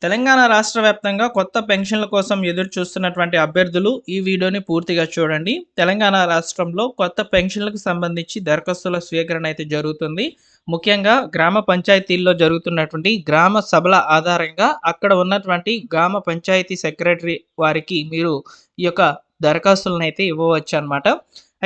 తెలంగాణ రాష్ట్ర వ్యాప్తంగా కొత్త పెన్షన్ల కోసం ఎదురు చూస్తున్నటువంటి అభ్యర్థులు ఈ వీడియోని పూర్తిగా చూడండి. తెలంగాణ రాష్ట్రంలో కొత్త పెన్షన్లకు సంబంధించి దరఖాస్తుల స్వీకరణ అయితే జరుగుతుంది. ముఖ్యంగా గ్రామ పంచాయతీల్లో జరుగుతున్నటువంటి గ్రామ సభల ఆధారంగా అక్కడ ఉన్నటువంటి గ్రామ పంచాయతీ సెక్రటరీ వారికి మీరు ఈ యొక్క దరఖాస్తులను అయితే ఇవ్వవచ్చు అనమాట.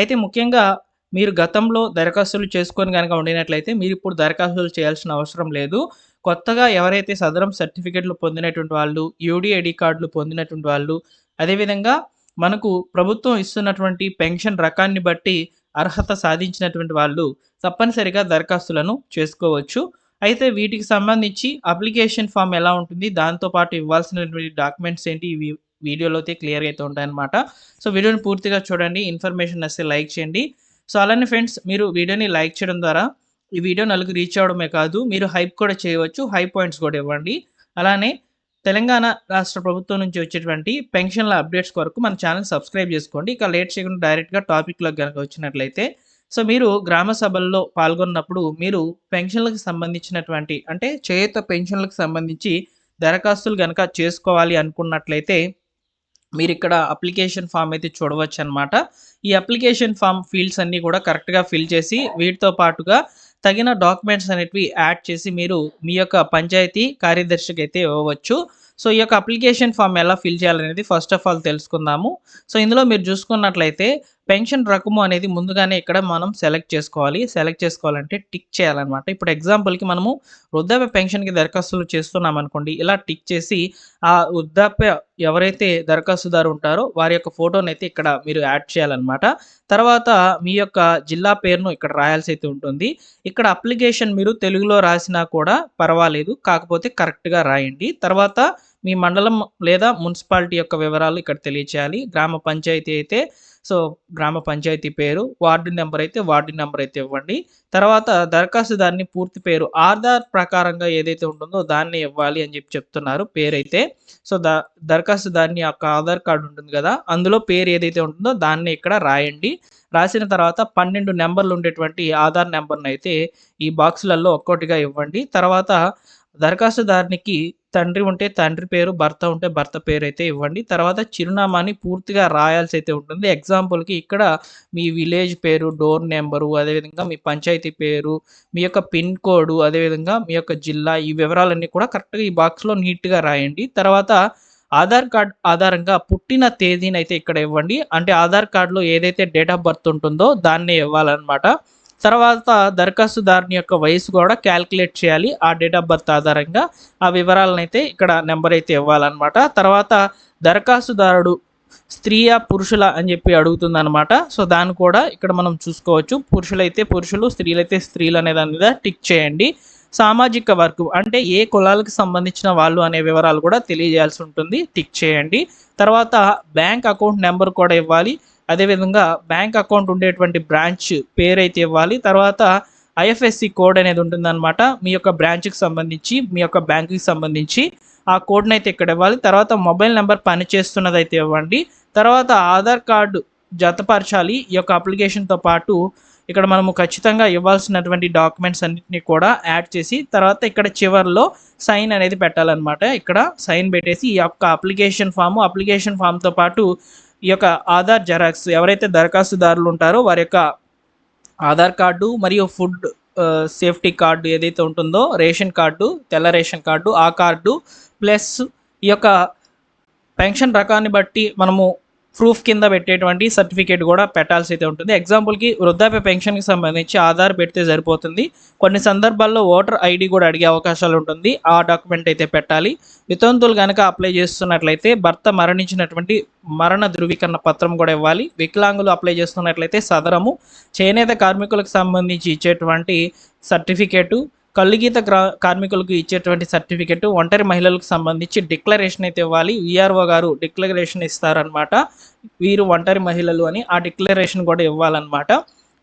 అయితే ముఖ్యంగా మీరు గతంలో దరఖాస్తులు చేసుకొని కనుక ఉండినట్లయితే మీరు ఇప్పుడు దరఖాస్తులు చేయాల్సిన అవసరం లేదు. కొత్తగా ఎవరైతే సదరం సర్టిఫికేట్లు పొందినటువంటి వాళ్ళు, యూడీఐడీ కార్డులు పొందినటువంటి వాళ్ళు, అదేవిధంగా మనకు ప్రభుత్వం ఇస్తున్నటువంటి పెన్షన్ రకాన్ని బట్టి అర్హత సాధించినటువంటి వాళ్ళు తప్పనిసరిగా దరఖాస్తులను చేసుకోవచ్చు. అయితే వీటికి సంబంధించి అప్లికేషన్ ఫామ్ ఎలా ఉంటుంది, దాంతో పాటు ఇవ్వాల్సినటువంటి డాక్యుమెంట్స్ ఏంటి, ఇవి వీడియోలో అయితే క్లియర్‌గా అయితే ఉంటాయన్నమాట. సో వీడియోని పూర్తిగా చూడండి. ఇన్ఫర్మేషన్ నచ్చితే లైక్ చేయండి. సో అలానే ఫ్రెండ్స్, మీరు వీడియోని లైక్ చేయడం ద్వారా ఈ వీడియో నలుగురు రీచ్ అవ్వడమే కాదు, మీరు హైప్ కూడా చేయవచ్చు. హై పాయింట్స్ కూడా ఇవ్వండి. అలానే తెలంగాణ రాష్ట్ర ప్రభుత్వం నుంచి వచ్చేటువంటి పెన్షన్ల అప్డేట్స్ కొరకు మన ఛానల్ సబ్స్క్రైబ్ చేసుకోండి. ఇక లేట్ చేయకుండా డైరెక్ట్‌గా టాపిక్‌లోకి గనక వచ్చినట్లయితే, సో మీరు గ్రామ సభల్లో పాల్గొన్నప్పుడు మీరు పెన్షన్‌లకు సంబంధించినటువంటి అంటే చేయూత పెన్షన్‌లకు సంబంధించి దరఖాస్తులు గనక చేసుకోవాలి అనుకున్నట్లయితే మీరిక్కడ అప్లికేషన్ ఫామ్ అయితే చూడవచ్చనమాట. ఈ అప్లికేషన్ ఫామ్ ఫీల్డ్స్ అన్నీ కూడా కరెక్ట్‌గా ఫిల్ చేసి వీటితో పాటుగా తగిన డాక్యుమెంట్స్ అనేటివి యాడ్ చేసి మీరు మీ యొక్క పంచాయతీ కార్యదర్శికి అయితే ఇవ్వవచ్చు. సో ఈ యొక్క అప్లికేషన్ ఫామ్ ఎలా ఫిల్ చేయాలనేది ఫస్ట్ ఆఫ్ ఆల్ తెలుసుకుందాము. సో ఇందులో మీరు చూసుకున్నట్లయితే పెన్షన్ రకము అనేది ముందుగానే ఇక్కడ మనం సెలెక్ట్ చేసుకోవాలి. సెలెక్ట్ చేసుకోవాలంటే టిక్ చేయాలన్నమాట. ఇప్పుడు ఎగ్జాంపుల్‌కి మనము వృద్ధాప్య పెన్షన్‌కి దరఖాస్తులు చేస్తున్నామనుకోండి. ఇలా టిక్ చేసి ఆ వృద్ధాప్య ఎవరైతే దరఖాస్తుదారు ఉంటారో వారి యొక్క ఫోటోనైతే ఇక్కడ మీరు యాడ్ చేయాలన్నమాట. తర్వాత మీ యొక్క జిల్లా పేరును ఇక్కడ రాయాల్సి అయితే ఉంటుంది. ఇక్కడ అప్లికేషన్ మీరు తెలుగులో రాసినా కూడా పర్వాలేదు. కాకపోతే కరెక్ట్‌గా రాయండి. తర్వాత మీ మండలం లేదా మున్సిపాలిటీ యొక్క వివరాలు ఇక్కడ తెలియచేయాలి. గ్రామ పంచాయతీ అయితే సో గ్రామ పంచాయతీ పేరు, వార్డు నెంబర్ అయితే వార్డు నెంబర్ అయితే ఇవ్వండి. తర్వాత దరఖాస్తుదారుని పూర్తి పేరు ఆధార్ ప్రకారంగా ఏదైతే ఉంటుందో దాన్ని ఇవ్వాలి అని చెప్తున్నారు పేరైతే. సో దరఖాస్తుదారుని యొక్క ఆధార్ కార్డు ఉంటుంది కదా, అందులో పేరు ఏదైతే ఉంటుందో దాన్ని ఇక్కడ రాయండి. రాసిన తర్వాత 12 నెంబర్లు ఉండేటువంటి ఆధార్ నెంబర్‌నైతే ఈ బాక్సులలో ఒక్కోటిగా ఇవ్వండి. తర్వాత దరఖాస్తుదారునికి తండ్రి ఉంటే తండ్రి పేరు, భర్త ఉంటే భర్త పేరైతే ఇవ్వండి. తర్వాత చిరునామాని పూర్తిగా రాయాల్సి అయితే ఉంటుంది. ఎగ్జాంపుల్‌కి ఇక్కడ మీ విలేజ్ పేరు, డోర్ నెంబరు, అదేవిధంగా మీ పంచాయతీ పేరు, మీ యొక్క పిన్ కోడ్, అదేవిధంగా మీ యొక్క జిల్లా, ఈ వివరాలన్నీ కూడా కరెక్ట్‌గా ఈ బాక్స్‌లో నీట్‌గా రాయండి. తర్వాత ఆధార్ కార్డ్ ఆధారంగా పుట్టిన తేదీనైతే ఇక్కడ ఇవ్వండి. అంటే ఆధార్ కార్డ్‌లో ఏదైతే డేట్ ఆఫ్ బర్త్ ఉంటుందో దాన్నే ఇవ్వాలన్నమాట. తర్వాత దరఖాస్తుదారుని యొక్క వయసు కూడా క్యాలిక్యులేట్ చేయాలి. ఆ డేట్ ఆఫ్ బర్త్ ఆధారంగా ఆ వివరాలనైతే ఇక్కడ నెంబర్ అయితే ఇవ్వాలన్నమాట. తర్వాత దరఖాస్తుదారుడు స్త్రీయా పురుషుల అని చెప్పి అడుగుతుందన్నమాట. సో దాన్ని కూడా ఇక్కడ మనం చూసుకోవచ్చు. పురుషులైతే పురుషులు, స్త్రీలైతే స్త్రీలు అనే దాని మీద టిక్ చేయండి. సామాజిక వర్గం అంటే ఏ కులాలకు సంబంధించిన వాళ్ళు అనే వివరాలు కూడా తెలియజేయాల్సి ఉంటుంది. టిక్ చేయండి. తర్వాత బ్యాంక్ అకౌంట్ నెంబర్ కూడా ఇవ్వాలి. అదేవిధంగా బ్యాంక్ అకౌంట్ ఉండేటువంటి బ్రాంచ్ పేరైతే ఇవ్వాలి. తర్వాత ఐఎఫ్ఎస్సి కోడ్ అనేది ఉంటుందన్నమాట. మీ యొక్క బ్రాంచ్‌కి సంబంధించి, మీ యొక్క బ్యాంక్‌కి సంబంధించి ఆ కోడ్‌నైతే ఇక్కడ ఇవ్వాలి. తర్వాత మొబైల్ నెంబర్ పనిచేస్తున్నదైతే ఇవ్వండి. తర్వాత ఆధార్ కార్డు జతపరచాలి. ఈ యొక్క అప్లికేషన్‌తో పాటు ఇక్కడ మనము ఖచ్చితంగా ఇవ్వాల్సినటువంటి డాక్యుమెంట్స్ అన్నిటిని కూడా యాడ్ చేసి తర్వాత ఇక్కడ చివర్లో సైన్ అనేది పెట్టాలన్నమాట. ఇక్కడ సైన్ పెట్టేసి ఈ యొక్క అప్లికేషన్ ఫామ్‌తో పాటు ఈ యొక్క ఆధార్ జెరాక్స్ ఎవరైతే దరఖాస్తుదారులు ఉంటారో వారి యొక్క ఆధార్ కార్డు మరియు ఫుడ్ సేఫ్టీ కార్డు ఏదైతే ఉంటుందో రేషన్ కార్డు, తెల్ల రేషన్ కార్డు, ఆ కార్డు ప్లస్ ఈ యొక్క పెన్షన్ రకాన్ని బట్టి మనము ప్రూఫ్ కింద పెట్టేటువంటి సర్టిఫికేట్ కూడా పెట్టాల్సి అయితే ఉంటుంది. ఎగ్జాంపుల్‌కి వృద్ధాప్య పెన్షన్‌కి సంబంధించి ఆధార్ పెడితే సరిపోతుంది. కొన్ని సందర్భాల్లో ఓటర్ ఐడి కూడా అడిగే అవకాశాలు ఉంటుంది. ఆ డాక్యుమెంట్ అయితే పెట్టాలి. వితంతువులు గనక అప్లై చేస్తున్నట్లయితే భర్త మరణించినటువంటి మరణ ధృవీకరణ పత్రం కూడా ఇవ్వాలి. వికలాంగులు అప్లై చేస్తున్నట్లయితే సదరము, చేనేత కార్మికులకు సంబంధించి ఇచ్చేటువంటి సర్టిఫికేటు, కల్లుగీత కార్మికులకు ఇచ్చేటువంటి సర్టిఫికెట్, ఒంటరి మహిళలకు సంబంధించి డిక్లరేషన్ అయితే ఇవ్వాలి. విఆర్ఓ గారు డిక్లరేషన్ ఇస్తారనమాట. వీరు ఒంటరి మహిళలు అని ఆ డిక్లరేషన్ కూడా ఇవ్వాలన్నమాట.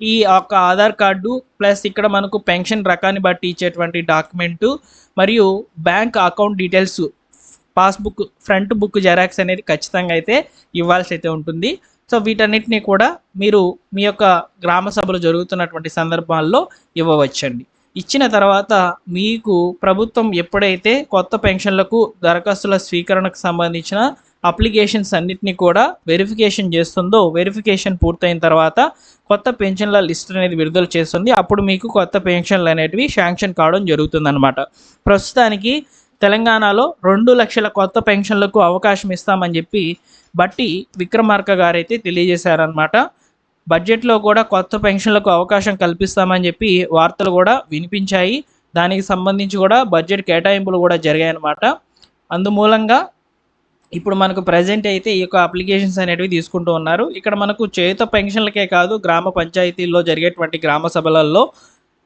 ఈ యొక్క ఆధార్ కార్డు ప్లస్ ఇక్కడ మనకు పెన్షన్ రకాన్ని బట్టి ఇచ్చేటువంటి డాక్యుమెంటు మరియు bank account details, passbook front book xerox అనేది ఖచ్చితంగా అయితే ఇవ్వాల్సి అయితే ఉంటుంది. సో వీటన్నిటిని కూడా మీరు మీ యొక్క గ్రామ సభలు జరుగుతున్నటువంటి సందర్భాల్లో ఇవ్వవచ్చండి. ఇచ్చిన తర్వాత మీకు ప్రభుత్వం ఎప్పుడైతే కొత్త పెన్షన్లకు దరఖాస్తుల స్వీకరణకు సంబంధించిన అప్లికేషన్స్ అన్నిటినీ కూడా వెరిఫికేషన్ చేస్తుందో, వెరిఫికేషన్ పూర్తయిన తర్వాత కొత్త పెన్షన్ల లిస్ట్ అనేది విడుదల చేస్తుంది. అప్పుడు మీకు కొత్త పెన్షన్లు అనేటివి శాంక్షన్ కావడం జరుగుతుందన్నమాట. ప్రస్తుతానికి తెలంగాణలో 2 లక్షల కొత్త పెన్షన్లకు అవకాశం ఇస్తామని చెప్పి బట్టి విక్రమార్క గారైతే తెలియజేశారనమాట. బడ్జెట్లో కూడా కొత్త పెన్షన్లకు అవకాశం కల్పిస్తామని చెప్పి వార్తలు కూడా వినిపించాయి. దానికి సంబంధించి కూడా బడ్జెట్ కేటాయింపులు కూడా జరిగాయన్నమాట. అందుమూలంగా ఇప్పుడు మనకు ప్రజెంట్ అయితే ఈ యొక్క అప్లికేషన్స్ అనేటివి తీసుకుంటూ ఉన్నారు. ఇక్కడ మనకు చేయుత పెన్షన్లకే కాదు, గ్రామ పంచాయతీల్లో జరిగేటువంటి గ్రామ సభలలో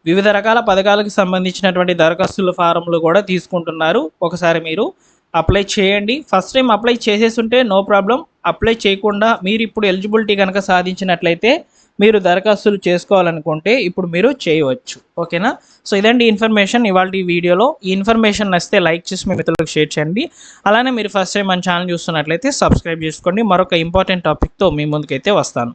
వివిధ రకాల పథకాలకు సంబంధించినటువంటి దరఖాస్తుల ఫారంలు కూడా తీసుకుంటున్నారు. ఒకసారి మీరు అప్లై చేయండి. ఫస్ట్ టైం అప్లై చేసేస్తుంటే నో ప్రాబ్లం. అప్లై చేయకుండా మీరు ఇప్పుడు ఎలిజిబిలిటీ కనుక సాధించినట్లయితే మీరు దరఖాస్తులు చేసుకోవాలనుకుంటే ఇప్పుడు మీరు చేయవచ్చు. ఓకేనా? సో ఇదండి ఇన్ఫర్మేషన్ ఇవాళ ఈ వీడియోలో. ఈ ఇన్ఫర్మేషన్ నచ్చితే లైక్ చేసి మీ మిత్రులకు షేర్ చేయండి. అలానే మీరు ఫస్ట్ టైం మన ఛానల్ చూస్తున్నట్లయితే సబ్స్క్రైబ్ చేసుకోండి. మరొక ఇంపార్టెంట్ టాపిక్తో మీ ముందుకైతే వస్తాను.